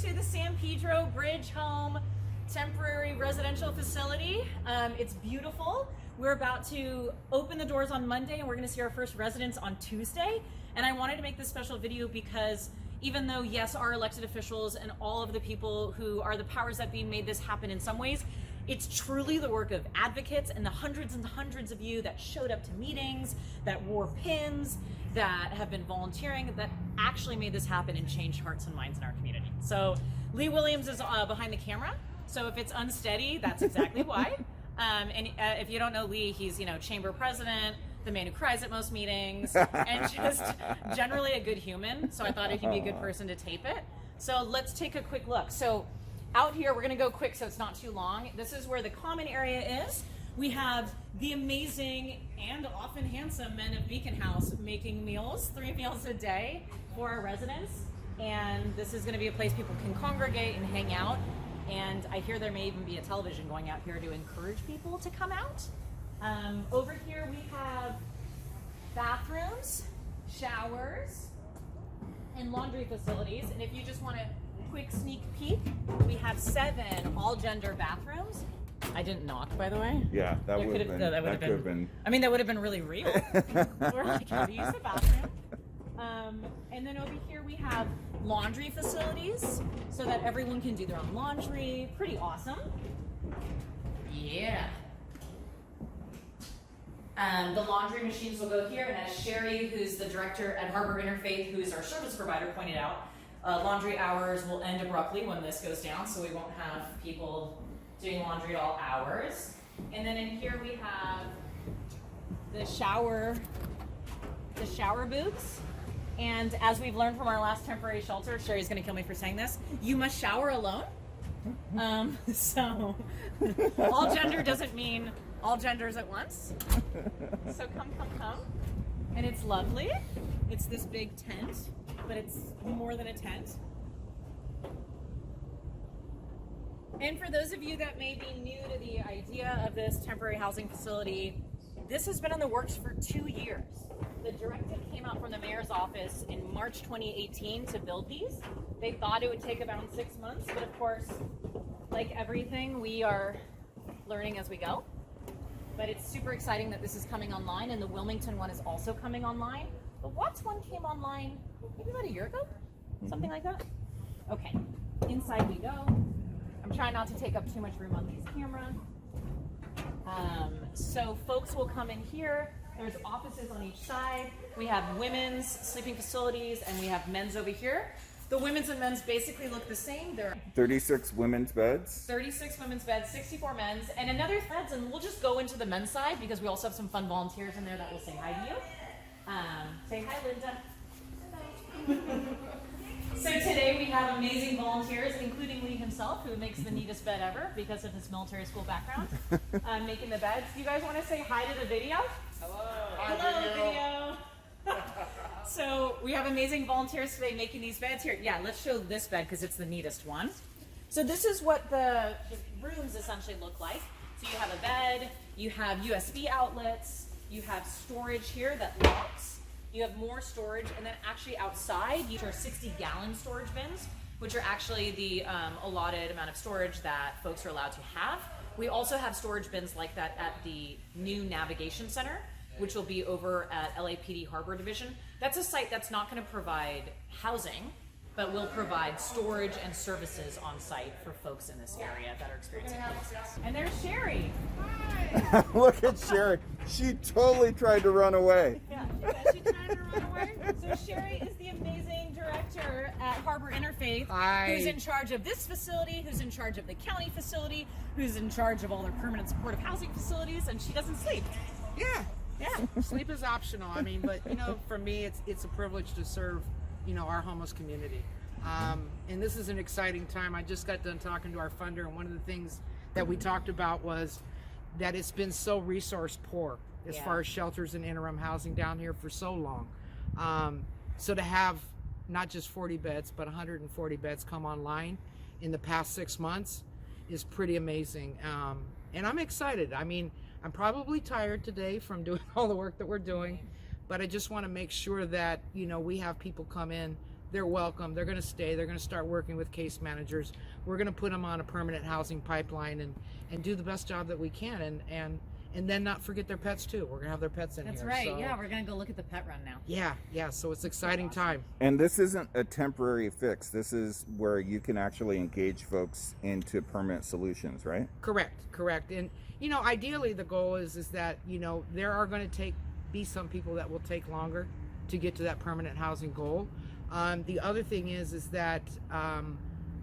to the San Pedro Bridge Home temporary residential facility. It's beautiful. We're about to open the doors on Monday and we're going to see our first residents on Tuesday. And I wanted to make this special video because even though, yes, our elected officials and all of the people who are the powers that be made this happen in some ways, it's truly the work of advocates and the hundreds and hundreds of you that showed up to meetings, that wore pins, that have been volunteering, that actually made this happen and changed hearts and minds in our community. So Lee Williams is behind the camera. So if it's unsteady, that's exactly why. If you don't know Lee, he's, chamber president, the man who cries at most meetings, and just generally a good human. So I thought he'd be a good person to tape it. So let's take a quick look. So out here, we're gonna go quick so it's not too long. This is where the common area is. We have the amazing and often handsome men of Beacon House making meals, 3 meals a day for our residents. And this is gonna be a place people can congregate and hang out. And I hear there may even be a television going out here to encourage people to come out. Over here we have bathrooms, showers, and laundry facilities. And if you just want a quick sneak peek, we have 7 all-gender bathrooms. I didn't knock, by the way. Yeah, that would have been. I mean, that would have been really real. We're like, how to use the bathroom. And then over here we have laundry facilities so that everyone can do their own laundry. Pretty awesome. Yeah. The laundry machines will go here, and as Shari, who's the director at Harbor Interfaith, who is our service provider, pointed out, laundry hours will end abruptly when this goes down, so we won't have people doing laundry at all hours. And then in here we have the shower booths. And as we've learned from our last temporary shelter, Shari's gonna kill me for saying this, you must shower alone. So all gender doesn't mean all genders at once. So come. And it's lovely. It's this big tent, but it's more than a tent. And for those of you that may be new to the idea of this temporary housing facility, this has been in the works for 2 years. The directive came out from the mayor's office in March 2018 to build these. They thought it would take about 6 months, but of course, like everything, we are learning as we go. But it's super exciting that this is coming online, and the Wilmington one is also coming online. The Watts one came online maybe about a year ago, something like that. Okay, inside we go. I'm trying not to take up too much room on these cameras. So folks will come in here. There's offices on each side. We have women's sleeping facilities, and we have men's over here. The women's and men's basically look the same. There are 36 women's beds. 36 women's beds, 64 men's, and another beds. And we'll just go into the men's side because we also have some fun volunteers in there that will say hi to you. Say hi, Linda. So today we have amazing volunteers, including Lee himself, who makes the neatest bed ever because of his military school background, making the beds. Do you guys want to say hi to the video? Hello. Hello, video. So we have amazing volunteers today making these beds here. Yeah, let's show this bed because it's the neatest one. So this is what the rooms essentially look like. So you have a bed, you have USB outlets, you have storage here that locks. You have more storage, and then actually outside, you are 60-gallon storage bins, which are actually the allotted amount of storage that folks are allowed to have. We also have storage bins like that at the new navigation center, which will be over at LAPD Harbor Division. That's a site that's not going to provide housing, but will provide storage and services on site for folks in this area that are experiencing homelessness. And there's Shari. Hi. Look at Shari. She totally tried to run away. Yeah, she tried to run away. So Shari is the amazing director at Harbor Interfaith. Hi. Who's in charge of this facility, who's in charge of the county facility, who's in charge of all their permanent supportive housing facilities, and she doesn't sleep. Yeah. Yeah. Sleep is optional. I mean, but for me, it's a privilege to serve, our homeless community. And this is an exciting time. I just got done talking to our funder, and one of the things that we talked about was that it's been so resource poor as far as shelters and interim housing down here for so long. So to have not just 40 beds, but 140 beds come online in the past 6 months is pretty amazing. And I'm excited. I mean, I'm probably tired today from doing all the work that we're doing, but I just want to make sure that, we have people come in they're welcome. They're going to stay. They're going to start working with case managers. We're going to put them on a permanent housing pipeline and do the best job that we can, and then not forget their pets too. We're going to have their pets in That's here. right. So, Yeah, we're gonna go look at the pet run now. yeah. So it's an exciting time. And this isn't a temporary fix. This is where you can actually engage folks into permanent solutions, right? Correct. And ideally the goal is that there are going to be some people that will take longer to get to that permanent housing goal. The other thing is that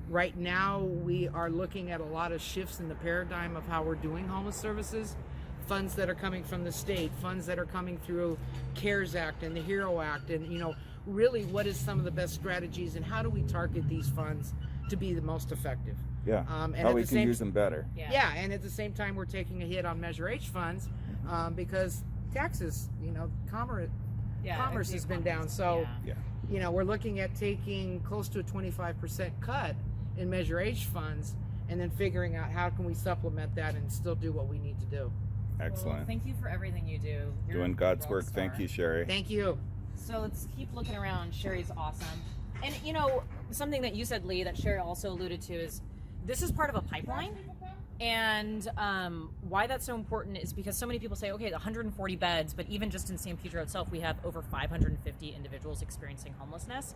right now we are looking at a lot of shifts in the paradigm of how we're doing homeless services. Funds that are coming from the state, funds that are coming through CARES Act and the HERO Act, and really what is some of the best strategies and how do we target these funds to be the most effective. Yeah, and how we can use them better. Yeah, and at the same time we're taking a hit on Measure H funds because taxes, commerce has been down. So we're looking at taking close to a 25% cut in Measure H funds and then figuring out how can we supplement that and still do what we need to do. Excellent. Well, thank you for everything you do. You're Doing God's a work. rock Thank star. you, Shari. Thank you. So let's keep looking around. Shari's awesome. And something that you said, Lee, that Shari also alluded to is this is part of a pipeline. And why that's so important is because so many people say, okay, 140 beds, but even just in San Pedro itself, we have over 550 individuals experiencing homelessness.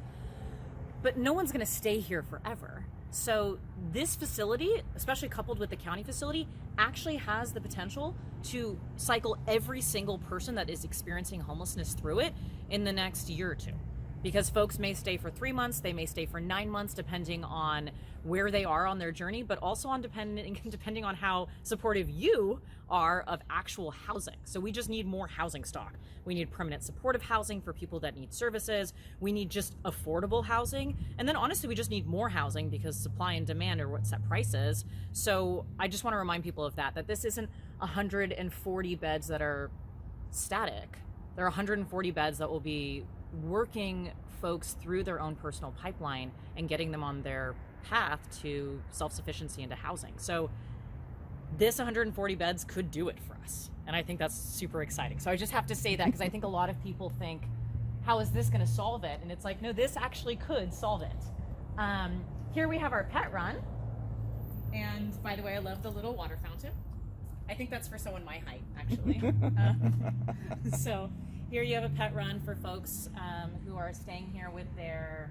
But no one's going to stay here forever. So this facility, especially coupled with the county facility, actually has the potential to cycle every single person that is experiencing homelessness through it in the next year or two. Because folks may stay for 3 months, they may stay for 9 months, depending on where they are on their journey, but also on depending on how supportive you are of actual housing. So we just need more housing stock. We need permanent supportive housing for people that need services. We need just affordable housing. And then honestly, we just need more housing because supply and demand are what set prices. So I just want to remind people of that this isn't 140 beds that are static. There are 140 beds that will be working folks through their own personal pipeline and getting them on their path to self-sufficiency into housing. So this 140 beds could do it for us. And I think that's super exciting. So I just have to say that because I think a lot of people think, how is this going to solve it? And it's like, no, this actually could solve it. Here we have our pet run. And by the way, I love the little water fountain. I think that's for someone my height, actually. So here you have a pet run for folks who are staying here with their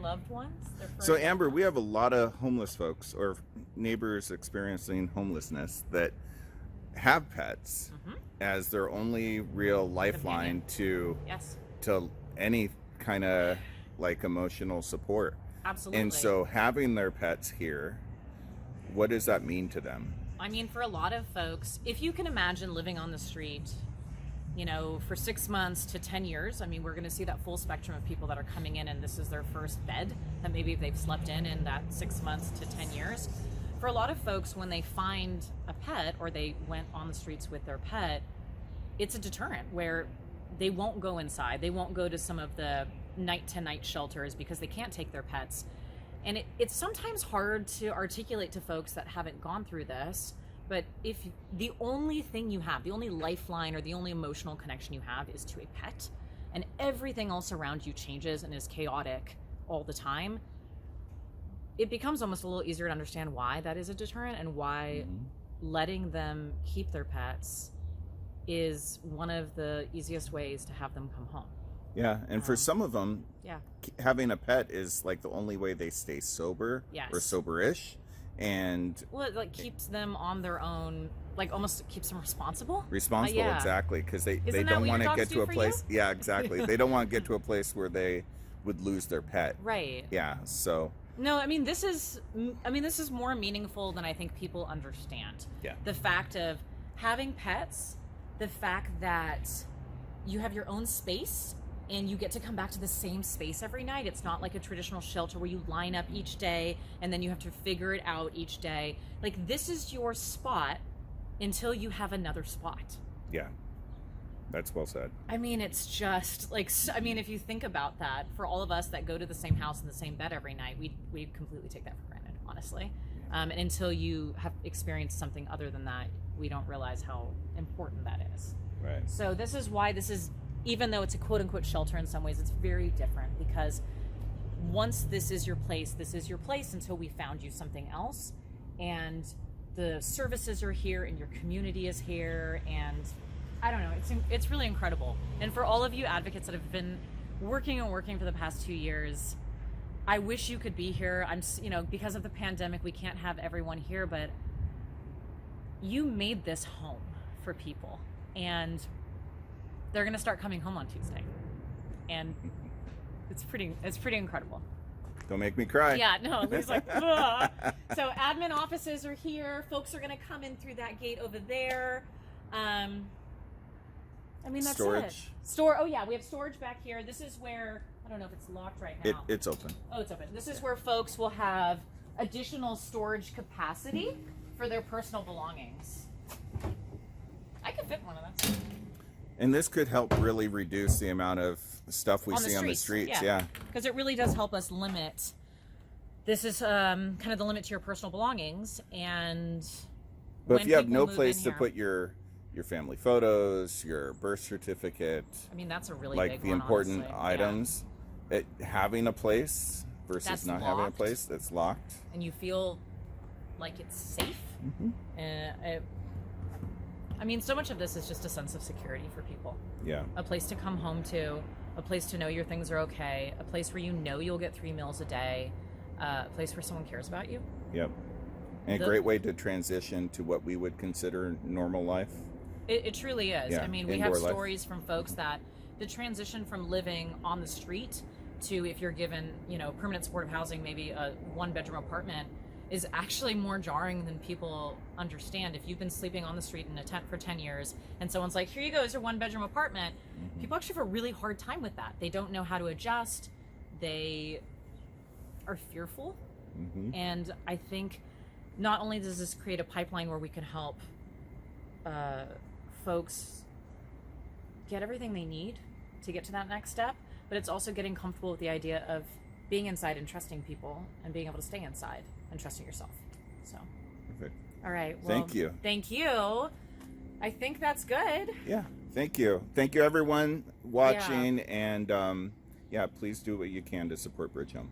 loved ones. So Amber, we have a lot of homeless folks or neighbors experiencing homelessness that have pets as their only real lifeline to any kind of like emotional support. Absolutely. And so having their pets here, what does that mean to them? I mean, for a lot of folks, if you can imagine living on the street, for 6 months to 10 years, I mean, we're going to see that full spectrum of people that are coming in and this is their first bed that maybe they've slept in that 6 months to 10 years. For a lot of folks, when they find a pet or they went on the streets with their pet, it's a deterrent where they won't go inside. They won't go to some of the night-to-night shelters because they can't take their pets. And it's sometimes hard to articulate to folks that haven't gone through this, but if the only thing you have, the only lifeline or the only emotional connection you have is to a pet, and everything else around you changes and is chaotic all the time, it becomes almost a little easier to understand why that is a deterrent and why letting them keep their pets is one of the easiest ways to have them come home. Yeah, and for some of them, Yeah. having a pet is like the only way they stay sober or sober-ish. And Well, it like keeps them on their own, like almost keeps them responsible. responsible, exactly, because they Isn't that don't what want your to dogs get do to a for place. Yeah, exactly. They don't want to get to a place where they would lose their pet. Right. Yeah. So No, I mean this is more meaningful than I think people understand. Yeah. The fact of having pets, the fact that you have your own space and you get to come back to the same space every night. It's not like a traditional shelter where you line up each day and then you have to figure it out each day. Like, this is your spot until you have another spot. yeah, that's well said. I mean, it's just like, I mean, if you think about that, for all of us that go to the same house in the same bed every night, we completely take that for granted, honestly. And until you have experienced something other than that, we don't realize how important that is. Right. So this is why this is, even though it's a quote unquote shelter in some ways, it's very different because once this is your place until we found you something else. And the services are here and your community is here, and I don't know, it's really incredible. And for all of you advocates that have been working for the past 2 years, I wish you could be here. Because of the pandemic, we can't have everyone here, but you made this home for people, and they're going to start coming home on Tuesday. And it's pretty incredible. Don't make me cry. Yeah, no, Lou's like, ugh. So admin offices are here. Folks are going to come in through that gate over there. That's storage. it. Oh yeah, we have storage back here. This is where, I don't know if it's locked right now. It's open. Oh, it's open. This is where folks will have additional storage capacity for their personal belongings. I could fit one of those. And this could help really reduce the amount of stuff we see on the streets. Yeah. Because it really does help us limit. This is kind of the limit to your personal belongings. But if you have no place to put your family photos, your birth certificate, that's a really like big the one, important honestly. items, having a place versus That's not having a place that's locked. And you feel like it's safe. So much of this is just a sense of security for people. Yeah. A place to come home to, a place to know your things are okay, a place where you know you'll get 3 meals a day, a place where someone cares about you. Yep. And a great way to transition to what we would consider normal life. It truly is. Yeah, we have stories from folks that the transition from living on the street to, if you're given, permanent supportive housing, maybe a 1-bedroom apartment, is actually more jarring than people understand. If you've been sleeping on the street in a tent for 10 years and someone's like, here you go, it's your 1-bedroom apartment, people actually have a really hard time with that. They don't know how to adjust. They are fearful. And I think not only does this create a pipeline where we can help folks get everything they need to get to that next step, but it's also getting comfortable with the idea of being inside and trusting people and being able to stay inside and trusting yourself. So, perfect. All right. Well, thank you. Thank you. I think that's good. Yeah. Thank you. Thank you, everyone watching. And please do what you can to support Bridge Home.